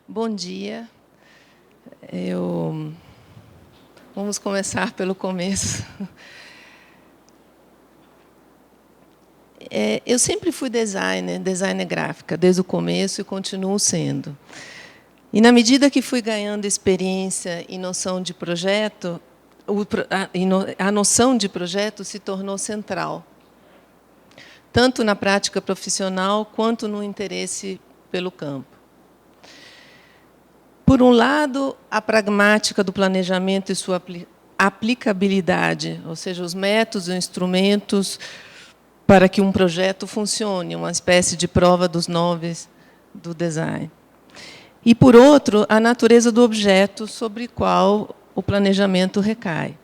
Bom dia. Vamos começar pelo começo. Eu sempre fui designer gráfica, desde o começo, e continuo sendo. E, na medida que fui ganhando experiência e noção de projeto, a noção de projeto se tornou central, tanto na prática profissional quanto no interesse pelo campo. Por um lado, a pragmática do planejamento e sua aplicabilidade, ou seja, os métodos e instrumentos para que um projeto funcione, uma espécie de prova dos 9 do design. E, por outro, a natureza do objeto sobre o qual o planejamento recai.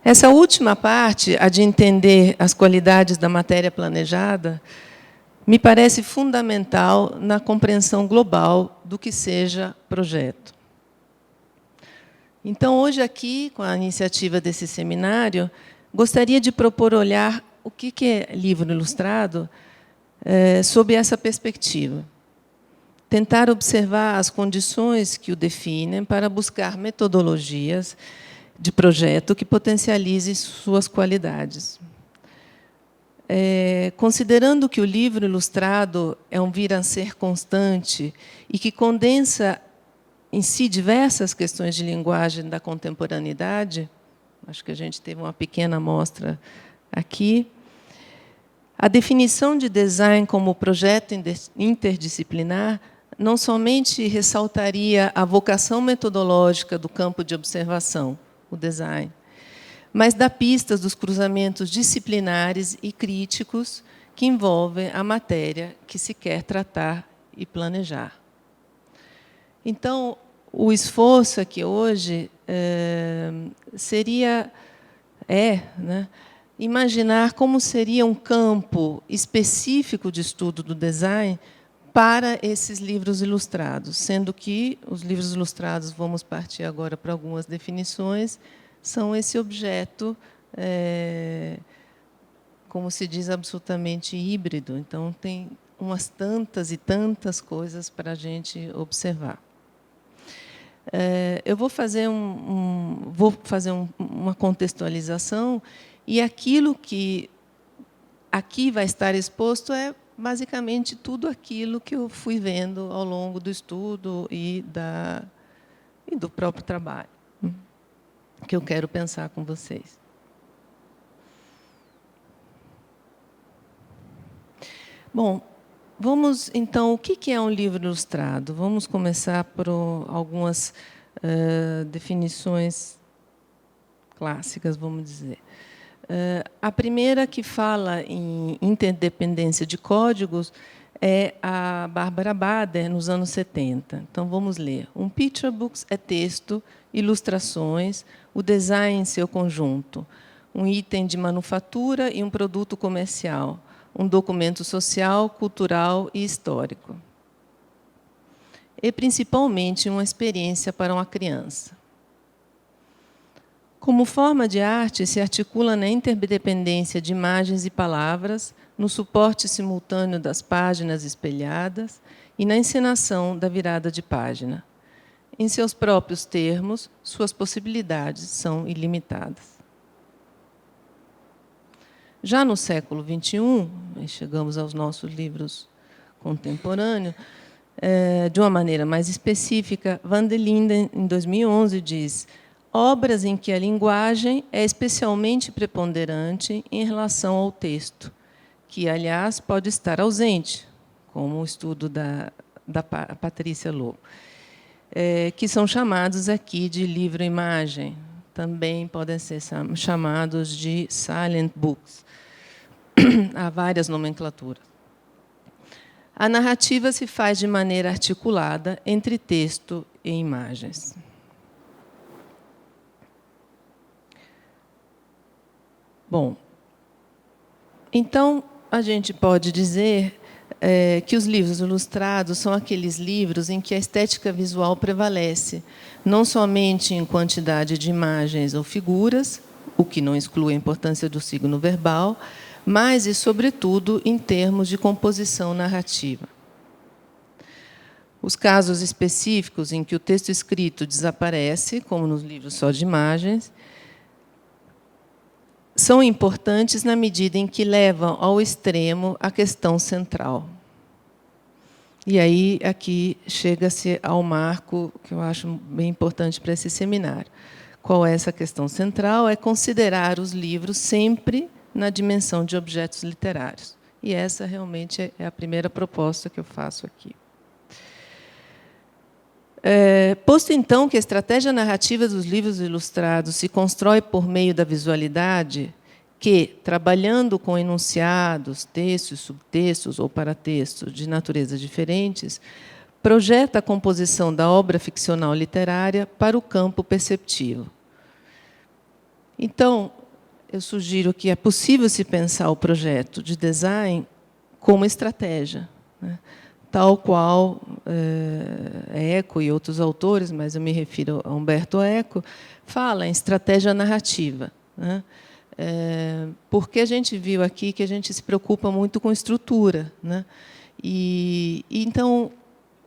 Essa última parte, a de entender as qualidades da matéria planejada, me parece fundamental na compreensão global do que seja projeto. Então, hoje aqui, com a iniciativa desse seminário, gostaria de propor olhar o que é livro ilustrado sob essa perspectiva. Tentar observar as condições que o definem para buscar metodologias de projeto que potencializem suas qualidades. Considerando que o livro ilustrado é um vir a ser constante e que condensa em si diversas questões de linguagem da contemporaneidade, acho que a gente teve uma pequena amostra aqui, a definição de design como projeto interdisciplinar não somente ressaltaria a vocação metodológica do campo de observação, o design, mas dá pistas dos cruzamentos disciplinares e críticos que envolvem a matéria que se quer tratar e planejar. Então, o esforço aqui hoje imaginar como seria um campo específico de estudo do design para esses livros ilustrados, sendo que os livros ilustrados, vamos partir agora para algumas definições, são esse objeto, como se diz, absolutamente híbrido. Então, tem umas tantas e tantas coisas para a gente observar. Eu vou fazer uma contextualização, e aquilo que aqui vai estar exposto é, basicamente, tudo aquilo que eu fui vendo ao longo do estudo e do próprio trabalho, que eu quero pensar com vocês. Bom, vamos, então, o que é um livro ilustrado? Vamos começar por algumas definições clássicas, vamos dizer. A primeira, que fala em interdependência de códigos, é a Bárbara Bader, nos anos 70. Então, vamos ler. Um picture book é texto, ilustrações, o design em seu conjunto, um item de manufatura e um produto comercial, um documento social, cultural e histórico. E, principalmente, uma experiência para uma criança. Como forma de arte, se articula na interdependência de imagens e palavras, no suporte simultâneo das páginas espelhadas e na encenação da virada de página. Em seus próprios termos, suas possibilidades são ilimitadas. Já no século XXI, chegamos aos nossos livros contemporâneos, de uma maneira mais específica, Van der Linden, em 2011, diz: obras em que a linguagem é especialmente preponderante em relação ao texto, que, aliás, pode estar ausente, como o estudo da Patrícia Lobo, que são chamados aqui de livro-imagem, também podem ser chamados de silent books. Há várias nomenclaturas. A narrativa se faz de maneira articulada entre texto e imagens. Bom, então, a gente pode dizer que os livros ilustrados são aqueles livros em que a estética visual prevalece, não somente em quantidade de imagens ou figuras, o que não exclui a importância do signo verbal, mas, e sobretudo, em termos de composição narrativa. Os casos específicos em que o texto escrito desaparece, como nos livros só de imagens, são importantes na medida em que levam ao extremo a questão central. E aí, aqui, chega-se ao marco que eu acho bem importante para esse seminário. Qual é essa questão central? É considerar os livros sempre na dimensão de objetos literários. E essa, realmente, é a primeira proposta que eu faço aqui. Posto, então, que a estratégia narrativa dos livros ilustrados se constrói por meio da visualidade, que, trabalhando com enunciados, textos, subtextos ou paratextos de naturezas diferentes, projeta a composição da obra ficcional literária para o campo perceptivo. Então, eu sugiro que é possível se pensar o projeto de design como estratégia, né? Tal qual Eco e outros autores, mas eu me refiro a Umberto Eco, fala em estratégia narrativa, né? Porque a gente viu aqui que a gente se preocupa muito com estrutura, né? Então,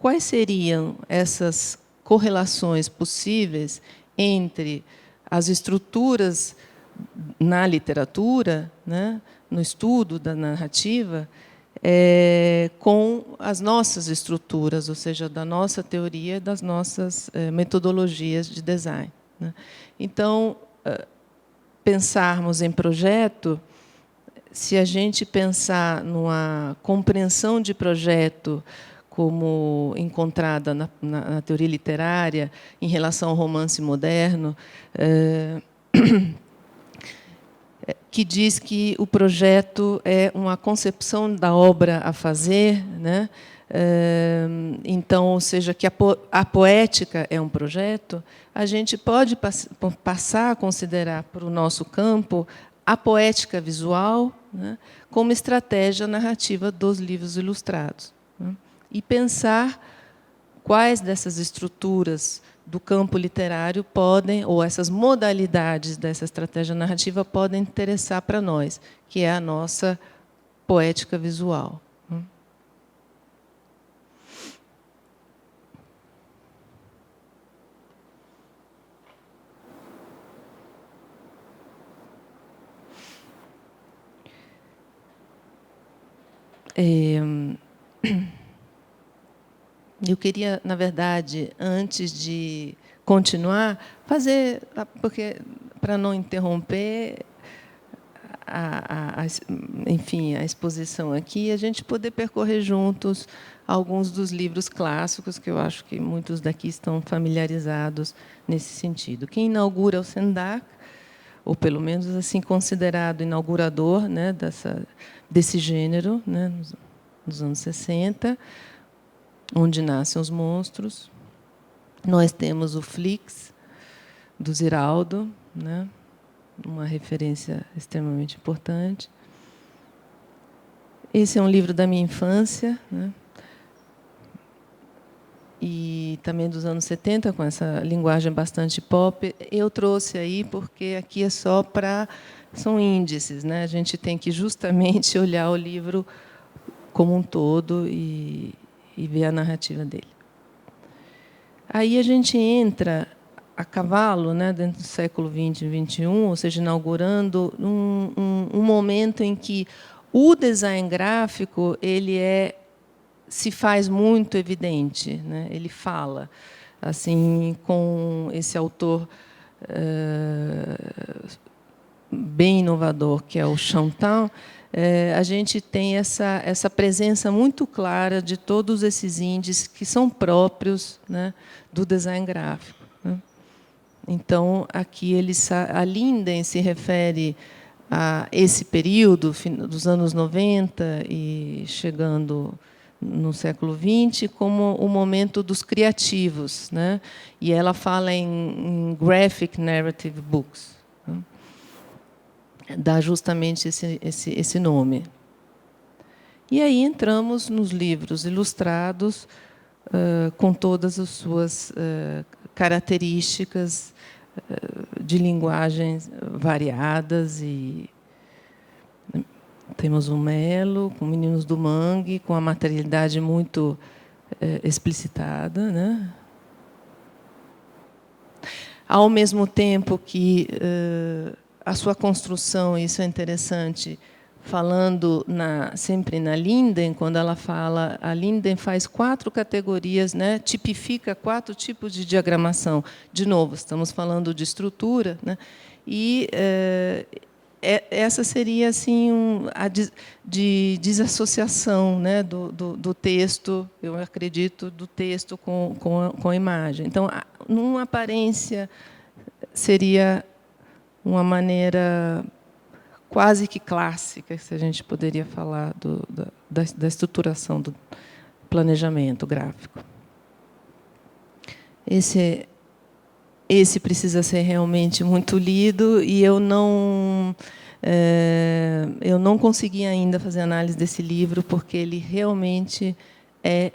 quais seriam essas correlações possíveis entre as estruturas na literatura, né, no estudo da narrativa, com as nossas estruturas, ou seja, da nossa teoria, das nossas metodologias de design, né? Então, pensarmos em projeto, se a gente pensar numa compreensão de projeto como encontrada na teoria literária em relação ao romance moderno, que diz que o projeto é uma concepção da obra a fazer, né? Então, ou seja, que a poética é um projeto, a gente pode passar a considerar para o nosso campo a poética visual, né, como estratégia narrativa dos livros ilustrados, né? E pensar quais dessas estruturas do campo literário podem, ou essas modalidades dessa estratégia narrativa podem interessar para nós, que é a nossa poética visual. Eu queria, na verdade, antes de continuar, fazer, porque para não interromper enfim, a exposição aqui, a gente poder percorrer juntos alguns dos livros clássicos, que eu acho que muitos daqui estão familiarizados nesse sentido. Quem inaugura é o Sendak, ou pelo menos assim considerado inaugurador, né, desse gênero, né, nos anos 60, onde nascem os monstros. Nós temos o Flix, do Ziraldo, né, uma referência extremamente importante. Esse é um livro da minha infância, né, e também dos anos 70, com essa linguagem bastante pop. Eu trouxe aí porque aqui é só para... São índices, né? A gente tem que justamente olhar o livro como um todo e ver a narrativa dele. Aí a gente entra a cavalo, né, dentro do século XX e XXI, ou seja, inaugurando um momento em que o design gráfico se faz muito evidente, né? Ele fala, assim, com esse autor bem inovador, que é o Chantal, a gente tem essa presença muito clara de todos esses índices que são próprios, né, do design gráfico, né? Então, aqui a Linden se refere a esse período dos anos 90 e chegando no século XX como o momento dos criativos, né? E ela fala em graphic narrative books, né? Dá justamente esse nome. E aí entramos nos livros ilustrados, com todas as suas características de linguagens variadas. E temos o Melo, com Meninos do Mangue, com a materialidade muito explicitada, né? Ao mesmo tempo que a sua construção, isso é interessante, falando sempre na Linden, quando ela fala, a Linden faz 4 categorias, né, tipifica 4 tipos de diagramação. De novo, estamos falando de estrutura, né, e essa seria assim a de desassociação, né, do texto, eu acredito, do texto com a imagem. Então, numa aparência, seria uma maneira quase que clássica, se a gente poderia falar, da estruturação do planejamento gráfico. Esse precisa ser realmente muito lido, e eu não consegui ainda fazer análise desse livro, porque ele realmente é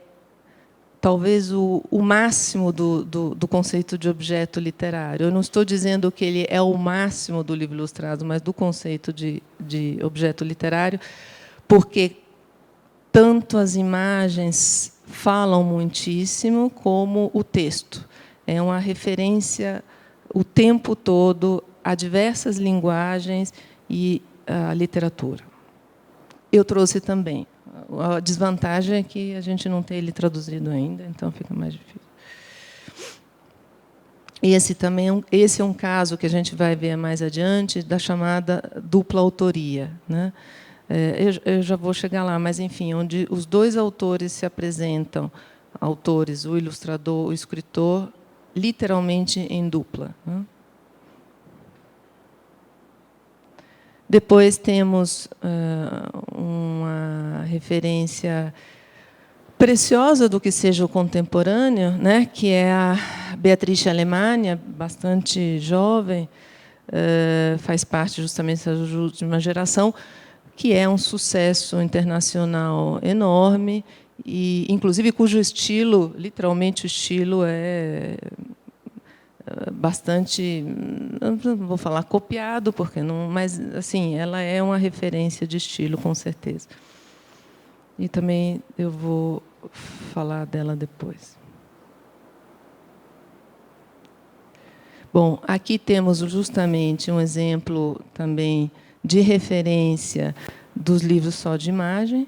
talvez o máximo do conceito de objeto literário. Eu não estou dizendo que ele é o máximo do livro ilustrado, mas do conceito de objeto literário, porque tanto as imagens falam muitíssimo, como o texto. É uma referência o tempo todo a diversas linguagens e a literatura. Eu trouxe também. A desvantagem é que a gente não tem ele traduzido ainda, então fica mais difícil. Esse é um caso que a gente vai ver mais adiante, da chamada dupla autoria, né? Eu já vou chegar lá, mas, enfim, onde os 2 autores se apresentam, autores, o ilustrador, o escritor, literalmente em dupla, né? Depois temos uma referência preciosa do que seja o contemporâneo, né, que é a Beatrice Alemania, bastante jovem, faz parte justamente dessa última geração, que é um sucesso internacional enorme, e, inclusive, cujo estilo, literalmente o estilo, é bastante, não vou falar copiado, porque não, mas assim, ela é uma referência de estilo, com certeza. E também eu vou falar dela depois. Bom, aqui temos justamente um exemplo também de referência dos livros só de imagem.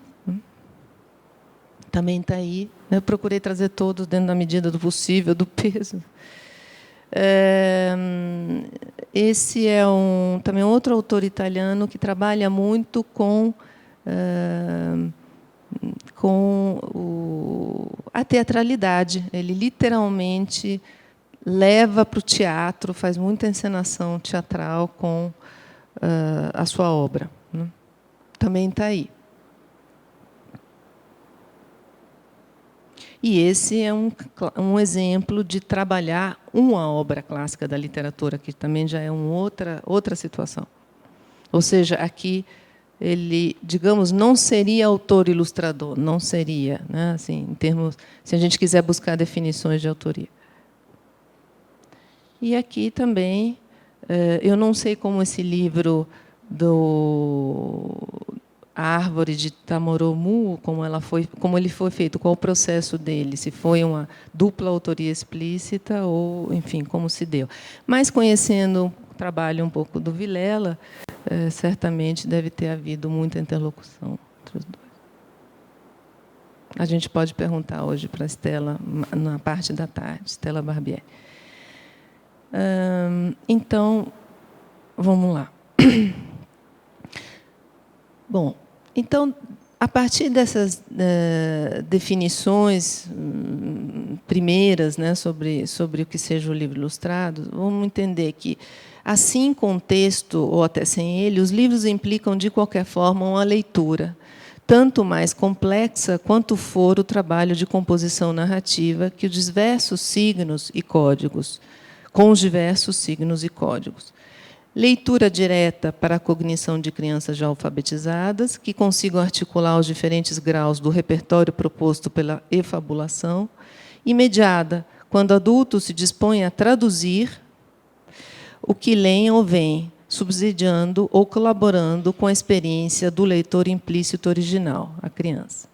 Também está aí. Eu procurei trazer todos dentro da medida do possível, do peso. Esse é também outro autor italiano que trabalha muito com a teatralidade. Ele literalmente leva para o teatro, faz muita encenação teatral com a sua obra, né? Também está aí. E esse é um exemplo de trabalhar uma obra clássica da literatura, que também já é outra situação. Ou seja, aqui ele, digamos, não seria autor-ilustrador, não seria, né? Assim, em termos, se a gente quiser buscar definições de autoria. E aqui também, eu não sei como esse livro A Árvore de Tamoromu, como ele foi feito, qual o processo dele, se foi uma dupla autoria explícita ou, enfim, como se deu. Mas, conhecendo o trabalho um pouco do Vilela, certamente deve ter havido muita interlocução entre os 2. A gente pode perguntar hoje para a Stella, na parte da tarde, Stella Barbieri. Então, vamos lá. Bom, então, a partir dessas definições primeiras, né, sobre o que seja o livro ilustrado, vamos entender que, assim com o texto, ou até sem ele, os livros implicam, de qualquer forma, uma leitura, tanto mais complexa quanto for o trabalho de composição narrativa que os diversos signos e códigos, com os diversos signos e códigos. Leitura direta para a cognição de crianças já alfabetizadas, que consigam articular os diferentes graus do repertório proposto pela efabulação. Imediata, quando adultos se dispõem a traduzir o que leem ou veem, subsidiando ou colaborando com a experiência do leitor implícito original, a criança.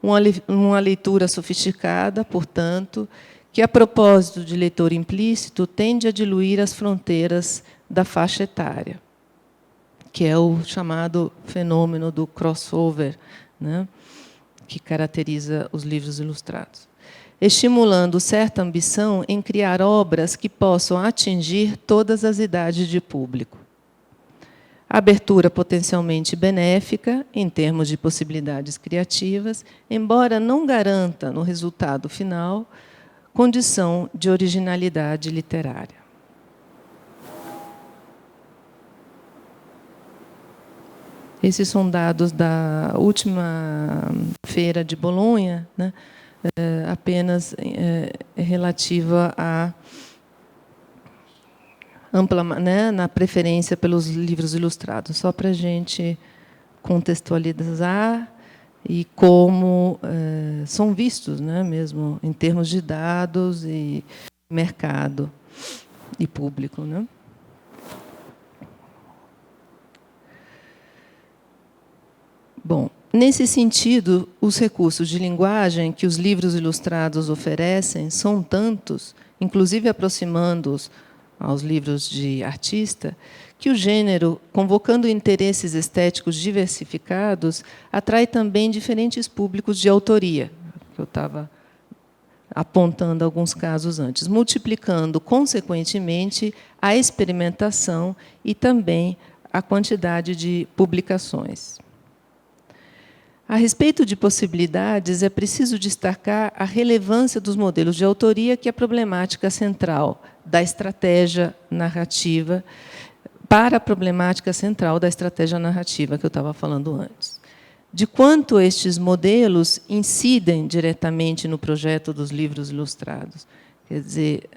uma leitura sofisticada, portanto, que, a propósito de leitor implícito, tende a diluir as fronteiras da faixa etária, que é o chamado fenômeno do crossover, né, que caracteriza os livros ilustrados, estimulando certa ambição em criar obras que possam atingir todas as idades de público. Abertura potencialmente benéfica, em termos de possibilidades criativas, embora não garanta, no resultado final, condição de originalidade literária. Esses são dados da última feira de Bolonha, né, apenas relativa a ampla, né, na preferência pelos livros ilustrados, só para a gente contextualizar e como são vistos, né, mesmo em termos de dados e mercado e público, né? Bom, nesse sentido, os recursos de linguagem que os livros ilustrados oferecem são tantos, inclusive aproximando-os aos livros de artista, que o gênero, convocando interesses estéticos diversificados, atrai também diferentes públicos de autoria, que eu estava apontando alguns casos antes, multiplicando, consequentemente, a experimentação e também a quantidade de publicações. A respeito de possibilidades, é preciso destacar a relevância dos modelos de autoria, que é a problemática central da estratégia narrativa, para a problemática central da estratégia narrativa que eu estava falando antes. De quanto estes modelos incidem diretamente no projeto dos livros ilustrados. Quer dizer,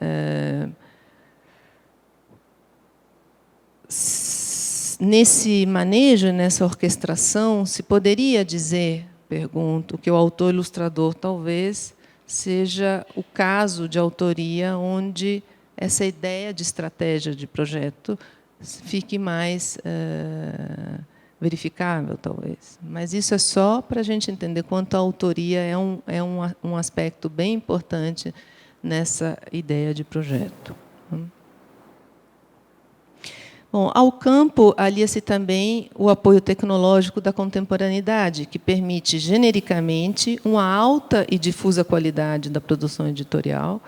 nesse manejo, nessa orquestração, se poderia dizer, pergunto, que o autor ilustrador talvez seja o caso de autoria onde essa ideia de estratégia de projeto fique mais verificável, talvez. Mas isso é só para a gente entender quanto a autoria é um aspecto bem importante nessa ideia de projeto. Bom, ao campo alia-se também o apoio tecnológico da contemporaneidade, que permite, genericamente, uma alta e difusa qualidade da produção editorial,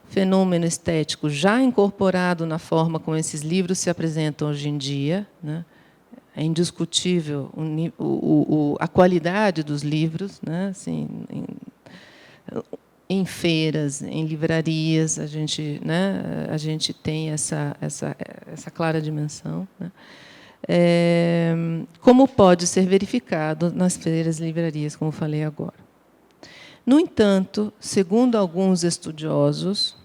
fenômeno estético já incorporado na forma como esses livros se apresentam hoje em dia, né? É indiscutível a qualidade dos livros, né? Assim, em feiras, em livrarias, a gente tem essa clara dimensão, né? Como pode ser verificado nas feiras e livrarias, como falei agora. No entanto, segundo alguns estudiosos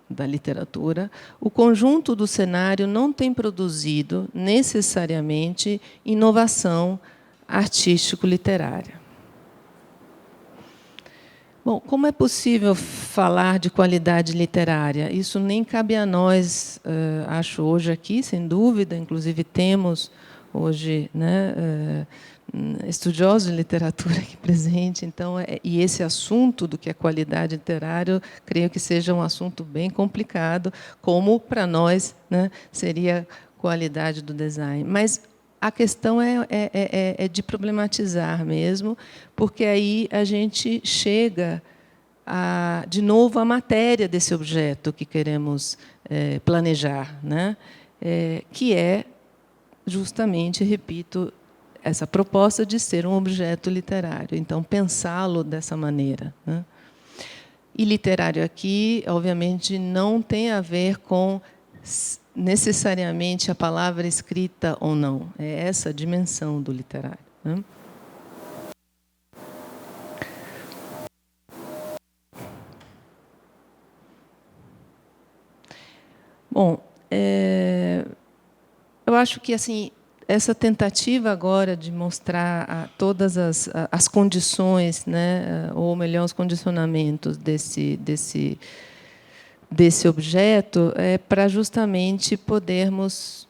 da literatura, o conjunto do cenário não tem produzido, necessariamente, inovação artístico-literária. Bom, como é possível falar de qualidade literária? Isso nem cabe a nós, acho, hoje aqui, sem dúvida. Inclusive, temos hoje, né, estudiosos de literatura aqui presente. Então, e esse assunto do que é qualidade literária, creio que seja um assunto bem complicado, como para nós, né, seria qualidade do design. Mas a questão é de problematizar mesmo, porque aí a gente chega, de novo, à matéria desse objeto que queremos planejar, né? Que é, justamente, repito, essa proposta de ser um objeto literário. Então, pensá-lo dessa maneira, né? E literário aqui, obviamente, não tem a ver com necessariamente a palavra escrita ou não. É essa dimensão do literário, né? Bom, eu acho que, assim, essa tentativa agora de mostrar todas as condições, né, ou melhor, os condicionamentos desse objeto, é para justamente podermos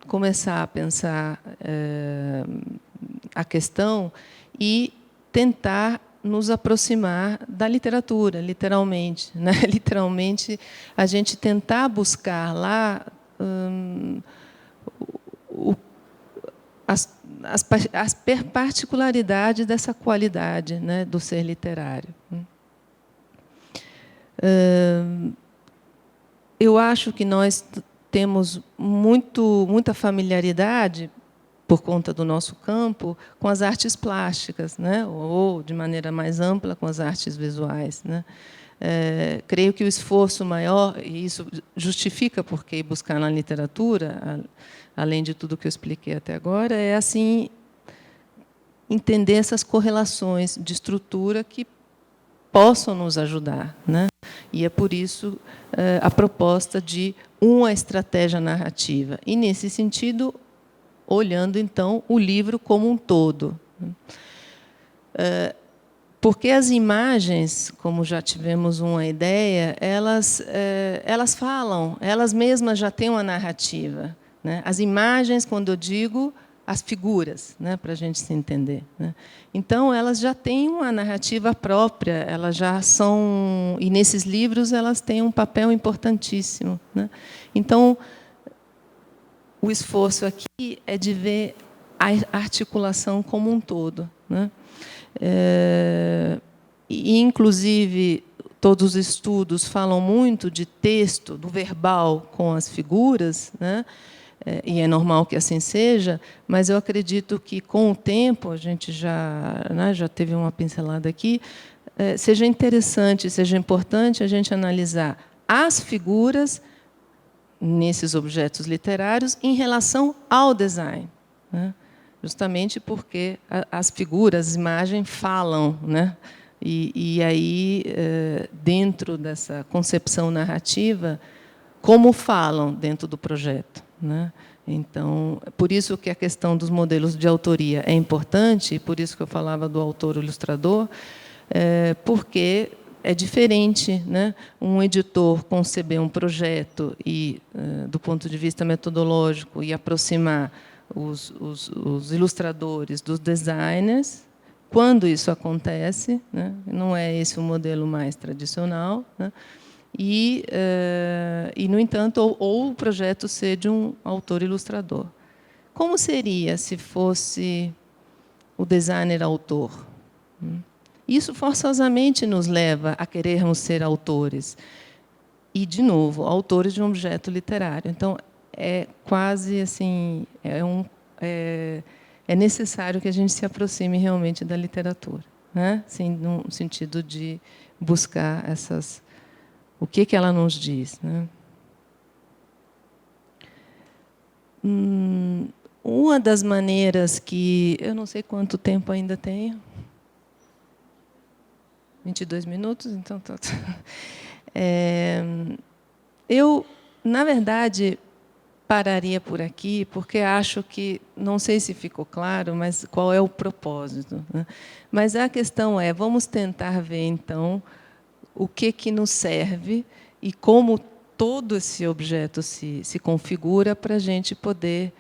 começar a pensar a questão e tentar nos aproximar da literatura, literalmente, né? Literalmente, a gente tentar buscar lá as particularidades dessa qualidade, né, do ser literário. Eu acho que nós temos muita familiaridade, por conta do nosso campo, com as artes plásticas, né? Ou, de maneira mais ampla, com as artes visuais, né? Creio que o esforço maior, e isso justifica porque buscar na literatura, além de tudo que eu expliquei até agora, é assim entender essas correlações de estrutura que possam nos ajudar, né? E é por isso a proposta de uma estratégia narrativa. E, nesse sentido, olhando, então, o livro como um todo. Porque as imagens, como já tivemos uma ideia, elas falam, elas mesmas já têm uma narrativa, né? As imagens, quando eu digo, as figuras, né, para a gente se entender, né? Então, elas já têm uma narrativa própria, elas já são... E, nesses livros, elas têm um papel importantíssimo, né? Então, o esforço aqui é de ver a articulação como um todo, né? E, inclusive, todos os estudos falam muito de texto, do verbal com as figuras, né? E é normal que assim seja, mas eu acredito que, com o tempo, a gente já teve uma pincelada aqui, seja interessante, seja importante a gente analisar as figuras nesses objetos literários em relação ao design, né? Justamente porque as figuras, as imagens falam, né? E aí, dentro dessa concepção narrativa, como falam dentro do projeto, né? Então, por isso que a questão dos modelos de autoria é importante, e por isso que eu falava do autor-ilustrador, porque é diferente, né, um editor conceber um projeto e, do ponto de vista metodológico, e aproximar os ilustradores dos designers, quando isso acontece, né, não é esse o modelo mais tradicional, né, e, no entanto, ou o projeto ser de um autor-ilustrador. Como seria se fosse o designer-autor? Isso forçosamente nos leva a querermos ser autores. E, de novo, autores de um objeto literário. Então, é quase assim, é necessário que a gente se aproxime realmente da literatura, né? Assim, no sentido de buscar o que ela nos diz, né? Uma das maneiras que... Eu não sei quanto tempo ainda tenho. 22 minutos? Então, tá. Eu, na verdade, pararia por aqui, porque acho que, não sei se ficou claro, mas qual é o propósito, né? Mas a questão é, vamos tentar ver, então, o que nos serve e como todo esse objeto se configura para a gente poder,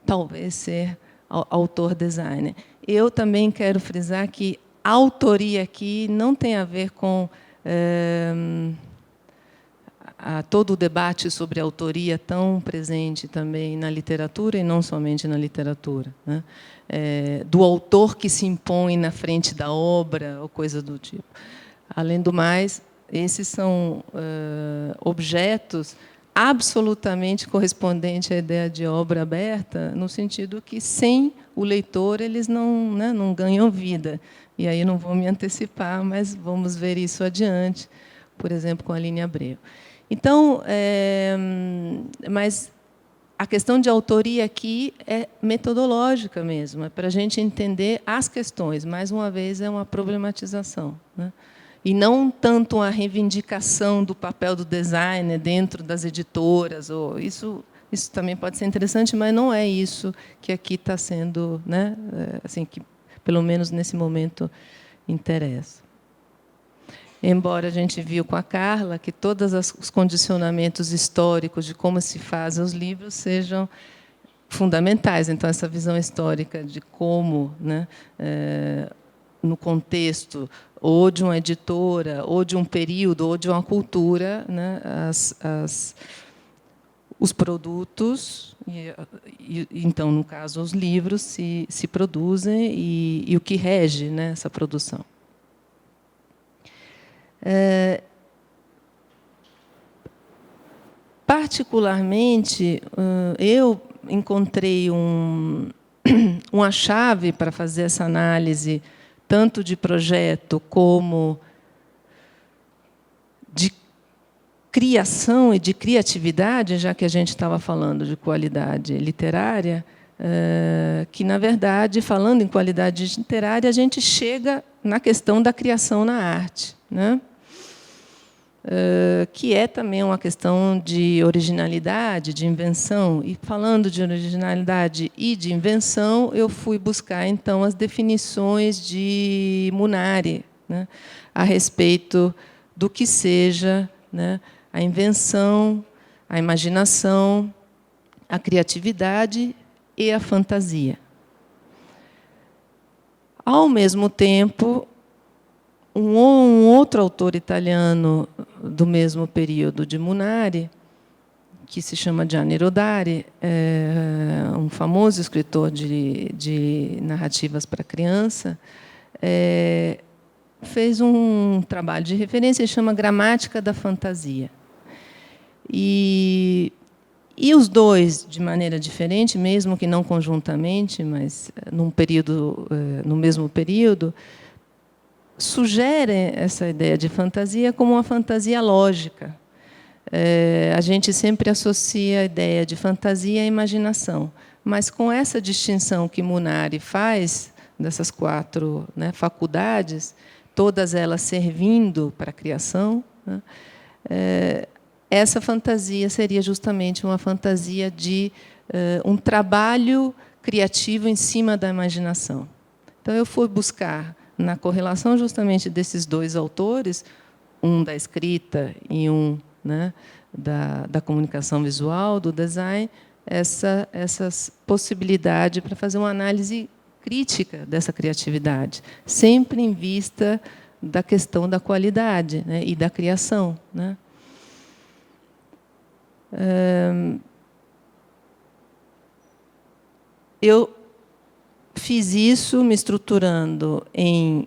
talvez, ser autor-designer. Eu também quero frisar que a autoria aqui não tem a ver com todo o debate sobre a autoria tão presente também na literatura, e não somente na literatura, né? Do autor que se impõe na frente da obra, ou coisa do tipo. Além do mais, esses são objetos absolutamente correspondentes à ideia de obra aberta, no sentido que, sem o leitor, eles não ganham vida. E aí não vou me antecipar, mas vamos ver isso adiante, por exemplo, com a Aline Abreu. Então, mas a questão de autoria aqui é metodológica mesmo, é para a gente entender as questões. Mais uma vez, é uma problematização, né? E não tanto a reivindicação do papel do designer dentro das editoras. Isso também pode ser interessante, mas não é isso que aqui está sendo, né, assim, que, pelo menos nesse momento, interessa. Embora a gente viu com a Carla que todos os condicionamentos históricos de como se fazem os livros sejam fundamentais. Então, essa visão histórica de como, né, no contexto ou de uma editora, ou de um período, ou de uma cultura, né, os produtos, então, no caso, os livros, se produzem e o que rege, né, essa produção. Particularmente, eu encontrei uma chave para fazer essa análise, tanto de projeto como de criação e de criatividade, já que a gente estava falando de qualidade literária, que, na verdade, falando em qualidade literária, a gente chega na questão da criação na arte, né? Que é também uma questão de originalidade, de invenção. E, falando de originalidade e de invenção, eu fui buscar, então, as definições de Munari, né, a respeito do que seja, né, a invenção, a imaginação, a criatividade e a fantasia. Ao mesmo tempo, um outro autor italiano do mesmo período de Munari, que se chama Gianni Rodari, um famoso escritor de narrativas para criança, fez um trabalho de referência que se chama Gramática da Fantasia. E os dois, de maneira diferente, mesmo que não conjuntamente, mas no mesmo período, sugerem essa ideia de fantasia como uma fantasia lógica. A gente sempre associa a ideia de fantasia à imaginação, mas com essa distinção que Munari faz dessas 4, né, faculdades, todas elas servindo para a criação, né, essa fantasia seria justamente uma fantasia de um trabalho criativo em cima da imaginação. Então, eu fui buscar, na correlação justamente desses dois autores, um da escrita e um, né, da comunicação visual, do design, essas possibilidades para fazer uma análise crítica dessa criatividade, sempre em vista da questão da qualidade, né, e da criação, né. Eu fiz isso me estruturando em...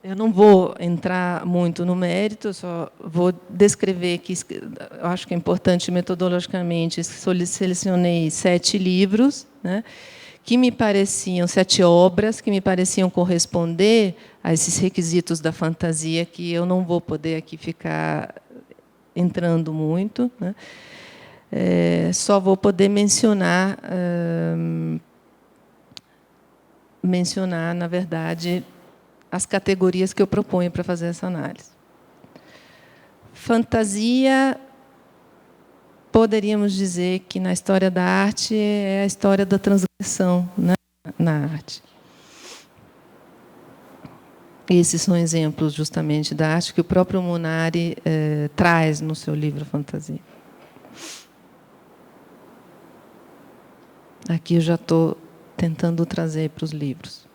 eu não vou entrar muito no mérito, só vou descrever que eu acho que é importante metodologicamente. Selecionei 7 livros, né, que me pareciam, 7 obras que me pareciam corresponder a esses requisitos da fantasia, que eu não vou poder aqui ficar entrando muito, né. Só vou poder mencionar, na verdade, as categorias que eu proponho para fazer essa análise. Fantasia, poderíamos dizer que, na história da arte, é a história da transgressão, né, na arte. Esses são exemplos, justamente, da arte que o próprio Munari traz no seu livro Fantasia. Aqui eu já estou tentando trazer para os livros.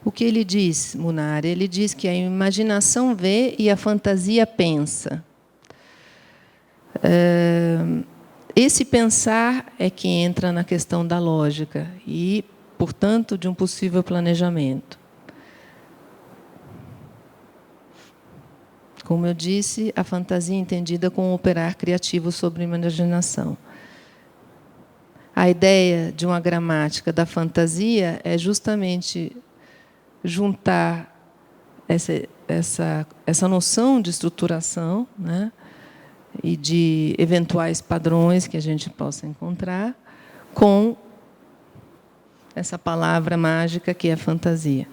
O que ele diz, Munari? Ele diz que a imaginação vê e a fantasia pensa. Esse pensar é que entra na questão da lógica e, portanto, de um possível planejamento. Como eu disse, a fantasia é entendida como um operar criativo sobre a imaginação. A ideia de uma gramática da fantasia é justamente juntar essa noção de estruturação, né, e de eventuais padrões que a gente possa encontrar com essa palavra mágica que é fantasia.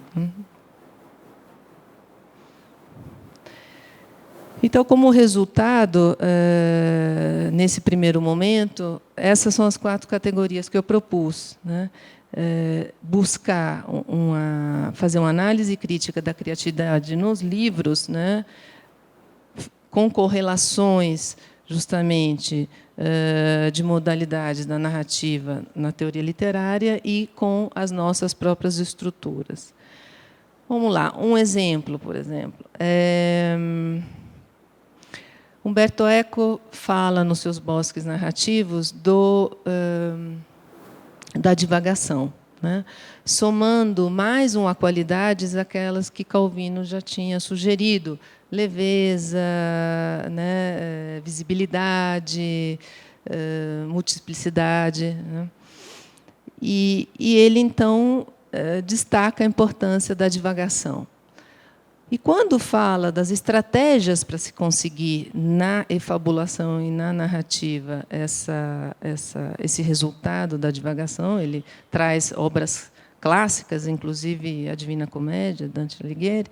Então, como resultado, nesse primeiro momento, essas são as 4 categorias que eu propus, né? buscar fazer uma análise crítica da criatividade nos livros, né, com correlações, justamente, de modalidades da narrativa na teoria literária e com as nossas próprias estruturas. Vamos lá, um exemplo, por exemplo. Umberto Eco fala nos seus bosques narrativos da divagação, né? Somando mais uma qualidades aquelas que Calvino já tinha sugerido: leveza, né, visibilidade, multiplicidade, né? E ele, então, destaca a importância da divagação. E quando fala das estratégias para se conseguir, na efabulação e na narrativa, esse resultado da divagação, ele traz obras clássicas, inclusive a Divina Comédia, Dante Alighieri,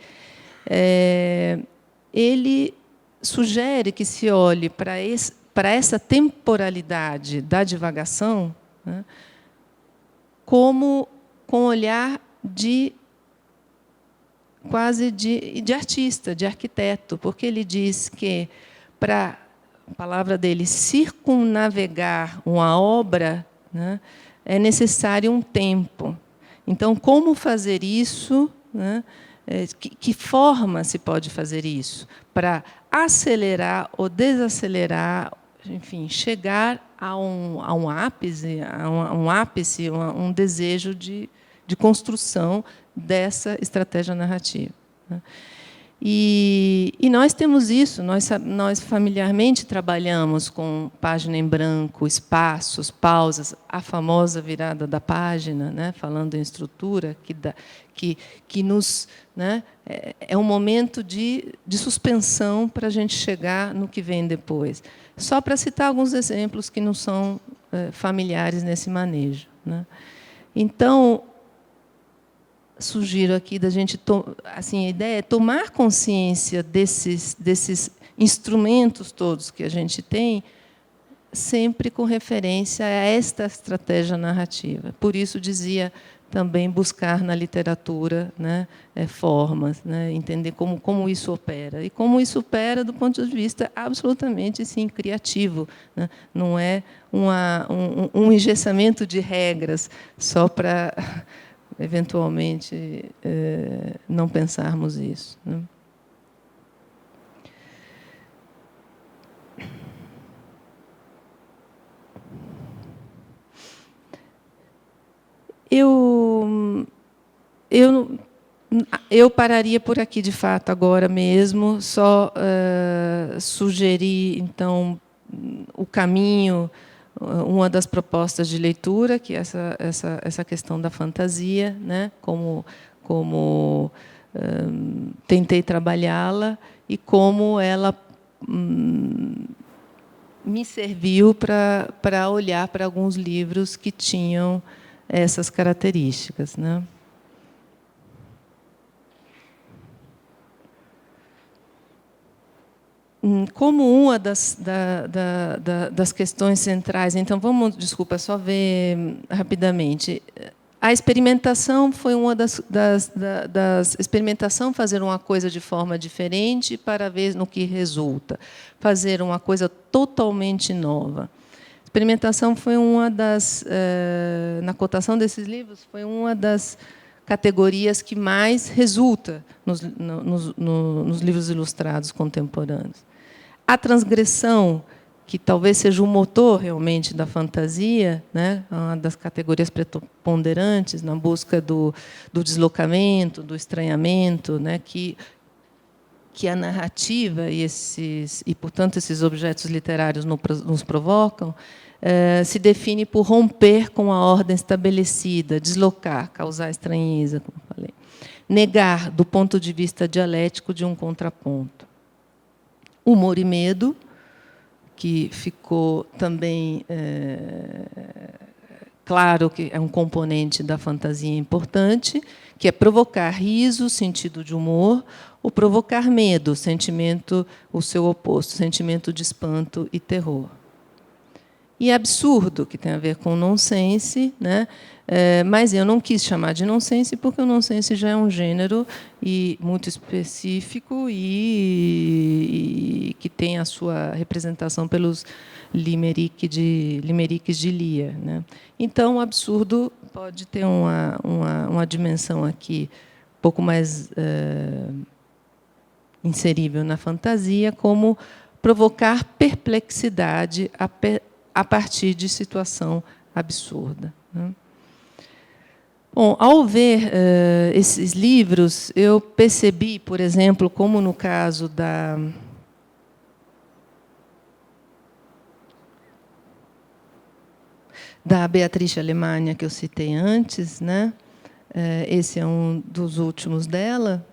ele sugere que se olhe para essa temporalidade da divagação, né, como com olhar quase de artista, de arquiteto, porque ele diz que, para a palavra dele, circunnavegar uma obra, né, é necessário um tempo. Então, como fazer isso, né, que forma se pode fazer isso para acelerar ou desacelerar, enfim, chegar a um ápice, um desejo de construção dessa estratégia narrativa, né? E nós temos isso, nós familiarmente trabalhamos com página em branco, espaços, pausas, a famosa virada da página, né, falando em estrutura, que nos, né, é um momento de suspensão para a gente chegar no que vem depois. Só para citar alguns exemplos que não são familiares nesse manejo, né? Então, sugiro aqui da gente, assim, a ideia é tomar consciência desses instrumentos todos que a gente tem, sempre com referência a esta estratégia narrativa. Por isso dizia também buscar na literatura, né, formas, né, entender como isso opera. E como isso opera do ponto de vista absolutamente, sim, criativo, né? Não é um engessamento de regras só para eventualmente não pensarmos isso, né? Eu pararia por aqui, de fato, agora mesmo, só sugerir, então, o caminho, uma das propostas de leitura, que é essa questão da fantasia, né? Como tentei trabalhá-la e como ela me serviu para olhar para alguns livros que tinham essas características, né? Como uma das questões centrais, então vamos, desculpa, só ver rapidamente. A experimentação foi uma das experimentação, fazer uma coisa de forma diferente para ver no que resulta, fazer uma coisa totalmente nova. Experimentação foi uma na cotação desses livros, foi uma das categorias que mais resulta nos livros ilustrados contemporâneos. A transgressão, que talvez seja o motor realmente da fantasia, né, uma das categorias preponderantes na busca do deslocamento, do estranhamento, né, que a narrativa e, portanto, esses objetos literários nos provocam, se define por romper com a ordem estabelecida, deslocar, causar estranheza, como falei. Negar, do ponto de vista dialético, de um contraponto. Humor e medo, que ficou também claro que é um componente da fantasia importante, que é provocar riso, sentido de humor, ou provocar medo, sentimento, o seu oposto, sentimento de espanto e terror. e absurdo, que tem a ver com nonsense, né? Mas eu não quis chamar de nonsense porque o nonsense já é um gênero muito específico e que tem a sua representação pelos limeriques de Lia, né? Então, o absurdo pode ter uma dimensão aqui um pouco mais inserível na fantasia, como provocar perplexidade a partir de situação absurda, né? Bom, ao ver esses livros, eu percebi, por exemplo, como no caso da Beatriz Alemania, que eu citei antes, né? Esse é um dos últimos dela,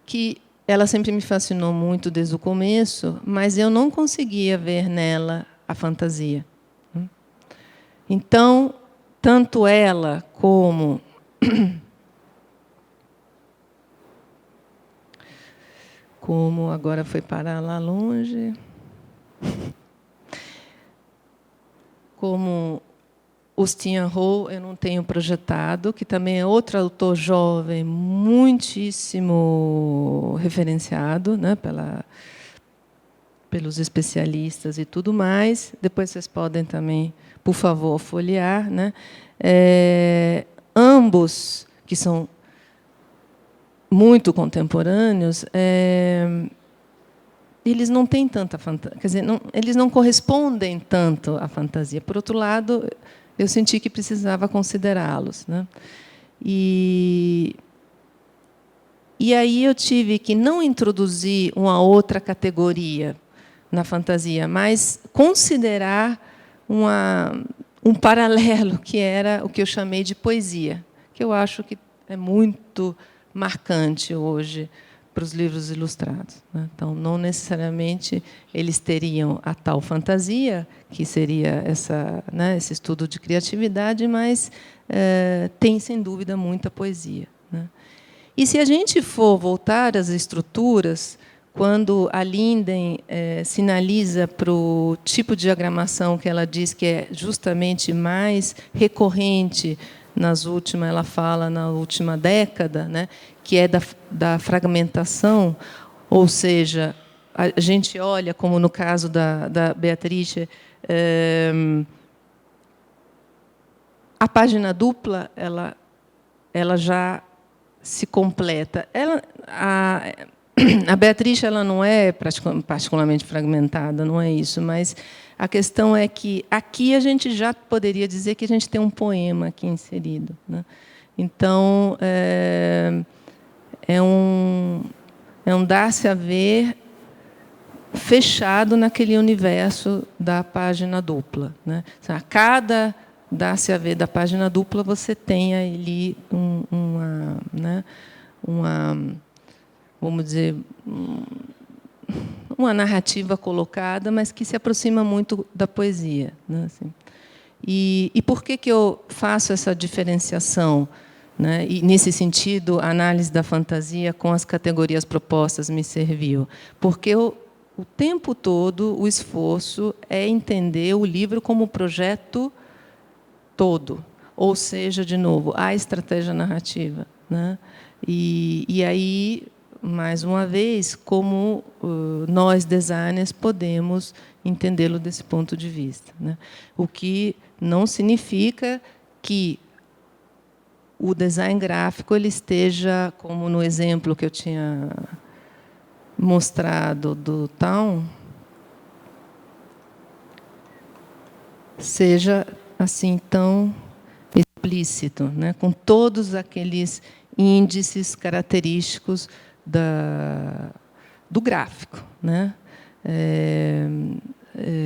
que ela sempre me fascinou muito desde o começo, mas eu não conseguia ver nela a fantasia. Então, tanto ela como agora foi parar lá longe, como Austin Rowe, eu não tenho projetado, que também é outro autor jovem, muitíssimo referenciado, né, pelos especialistas e tudo mais. Depois vocês podem também, por favor, folhear, né? Ambos, que são muito contemporâneos, eles não têm tanta fantasia, quer dizer, eles não correspondem tanto à fantasia. Por outro lado, eu senti que precisava considerá-los, né? E aí eu tive que não introduzir uma outra categoria na fantasia, mas considerar um paralelo, que era o que eu chamei de poesia, que eu acho que é muito marcante hoje para os livros ilustrados, né? Então, não necessariamente eles teriam a tal fantasia, que seria esse estudo de criatividade, mas tem, sem dúvida, muita poesia, né? E se a gente for voltar às estruturas, quando a Linden sinaliza para o tipo de diagramação que ela diz que é justamente mais recorrente ela fala na última década, né, que é da fragmentação, ou seja, a gente olha, como no caso da Beatrice, a página dupla ela já se completa. A Beatriz ela não é particularmente fragmentada, não é isso, mas a questão é que aqui a gente já poderia dizer que a gente tem um poema aqui inserido, né? Então, é um dar-se a ver fechado naquele universo da página dupla, né? A cada dar-se a ver da página dupla, você tem ali vamos dizer, uma narrativa colocada, mas que se aproxima muito da poesia, né? Assim. E por que eu faço essa diferenciação, né? E, nesse sentido, a análise da fantasia com as categorias propostas me serviu? Porque o tempo todo o esforço é entender o livro como projeto todo, ou seja, de novo, a estratégia narrativa, né? E aí, mais uma vez, como nós, designers, podemos entendê-lo desse ponto de vista, né? O que não significa que o design gráfico ele esteja, como no exemplo que eu tinha mostrado do Town, seja assim tão explícito, né? Com todos aqueles índices característicos do gráfico, né?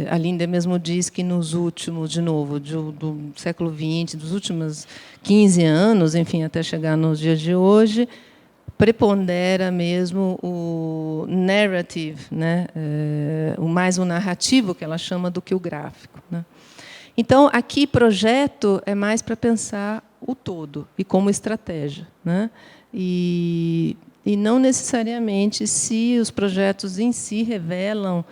A Linden mesmo diz que nos últimos, de novo, do século XX, dos últimos 15 anos, enfim, até chegar nos dias de hoje, prepondera mesmo o narrative, né? Mais o narrativo, que ela chama, do que o gráfico, né? Então, aqui, projeto é mais para pensar o todo e como estratégia, né? E não necessariamente se os projetos em si revelam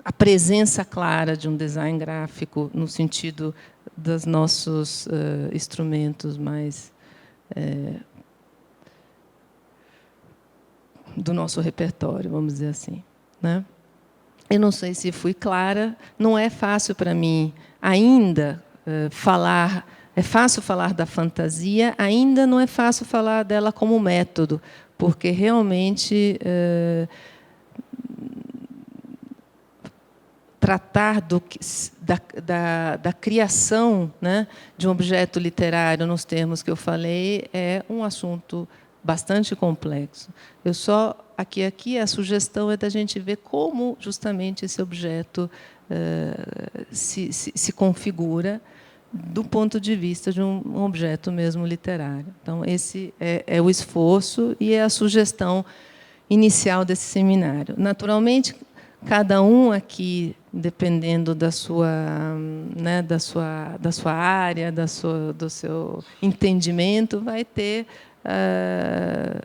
a presença clara de um design gráfico no sentido dos nossos instrumentos mais do nosso repertório, vamos dizer assim, né? Eu não sei se fui clara. Não é fácil para mim ainda falar. É fácil falar da fantasia, ainda não é fácil falar dela como método, porque realmente tratar da criação, né, de um objeto literário nos termos que eu falei é um assunto bastante complexo. Eu só aqui a sugestão é da gente ver como justamente esse objeto se configura do ponto de vista de um objeto mesmo literário. Então, esse é o esforço e é a sugestão inicial desse seminário. Naturalmente, cada um aqui, dependendo da sua, né, da sua área, do seu entendimento,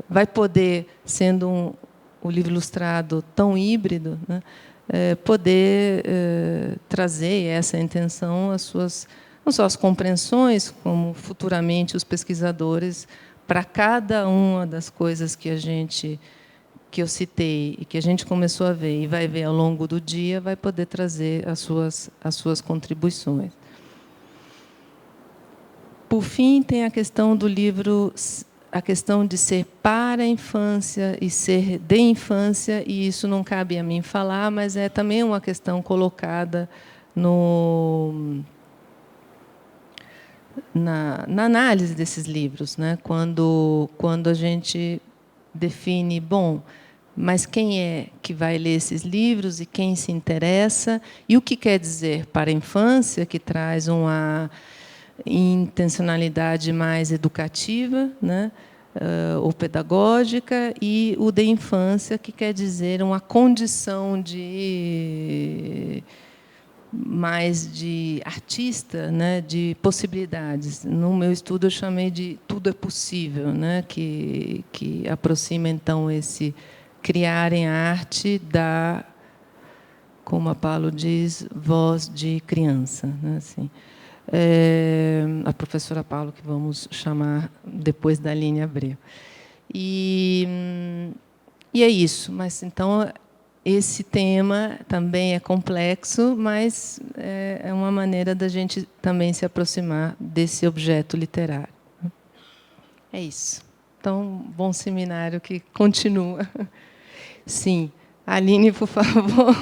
vai poder, sendo o livro ilustrado tão híbrido, né, poder trazer essa intenção às suas, não só as compreensões, como futuramente os pesquisadores, para cada uma das coisas que eu citei e que a gente começou a ver e vai ver ao longo do dia, vai poder trazer as suas contribuições. Por fim, tem a questão do livro, a questão de ser para a infância e ser de infância, e isso não cabe a mim falar, mas é também uma questão colocada na análise desses livros, né? Quando a gente define, bom, mas quem é que vai ler esses livros e quem se interessa, e o que quer dizer para a infância, que traz uma intencionalidade mais educativa, né, ou pedagógica, e o de infância, que quer dizer uma condição mais de artista, né, de possibilidades. No meu estudo eu chamei de tudo é possível, né, que aproxima então esse criar em arte da, como a Paulo diz, voz de criança, né, assim. A professora Paulo, que vamos chamar depois da Aline Abreu. E é isso. Mas então esse tema também é complexo, mas é uma maneira da gente também se aproximar desse objeto literário. É isso. Então, bom seminário que continua. Sim. Aline, por favor.